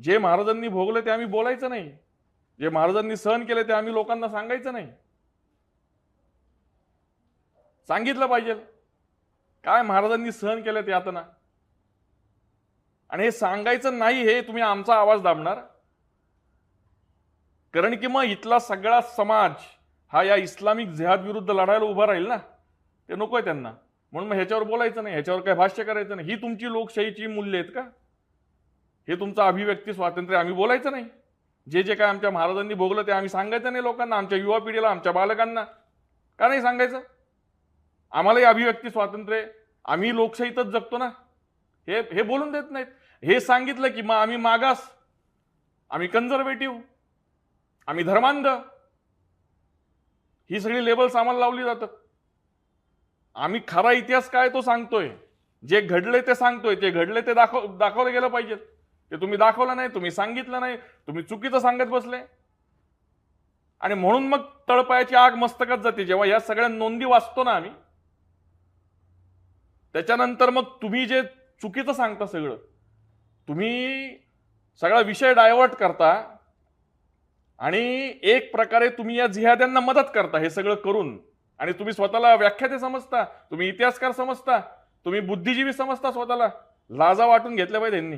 जे महाराजांनी भोगले ते आम्ही बोलायचं नाही, जे महाराजांनी सहन केले ते आम्ही लोकांना सांगायचं नाही. सांगितलं पाहिजे काय महाराजांनी सहन केलं ते आता ना. आणि हे सांगायचं नाही, हे तुम्ही आमचा आवाज दाबणार. कारण की मग इथला सगळा समाज हा या इस्लामिक जिहाद विरुद्ध लढायला उभा राहील ना. ते नकोय त्यांना, म्हणून मग ह्याच्यावर बोलायचं नाही, ह्याच्यावर काय भाष्य करायचं नाही. ही तुमची लोकशाहीची मूल्य आहेत का? हे तुमचं अभिव्यक्ती स्वातंत्र्य आम्ही बोलायचं नाही? जे जे काय आमच्या महाराजांनी भोगलं ते आम्ही सांगायचं नाही लोकांना, आमच्या युवा पिढीला, आमच्या बालकांना? का नाही सांगायचं? आम्हालाही अभिव्यक्ती स्वातंत्र्य, आम्ही लोकशाहीतच जगतो ना. हे हे बोलून देत नाहीत. हे सांगितलं की मग आम्ही मागास, आम्ही कन्झर्वेटिव्ह, आम्ही धर्मांध, ही सगळी लेबल्स आम्हाला लावली जातात. आम्ही खरा इतिहास काय तो सांगतोय, जे घडले ते सांगतोय, ते घडले ते दाखवलं गेलं पाहिजे. ते तुम्ही दाखवलं नाही, तुम्ही सांगितलं नाही, तुम्ही चुकीचं सांगत बसले. आणि म्हणून मग तळपायाची आग मस्तकात जाते जेव्हा या सगळ्या नोंदी वाचतो ना आम्ही. त्याच्यानंतर मग तुम्ही जे चुकीचं सांगता, सगळं तुम्ही सगळा विषय डायव्हर्ट करता आणि एक प्रकारे तुम्ही या जिहाद्यांना मदत करता हे सगळं करून. आणि तुम्ही स्वतःला व्याख्याते समजता, तुम्ही इतिहासकार समजता, तुम्ही बुद्धिजीवी समजता स्वतःला. लाजा वाटून घेतल्या पाहिजे यांनी.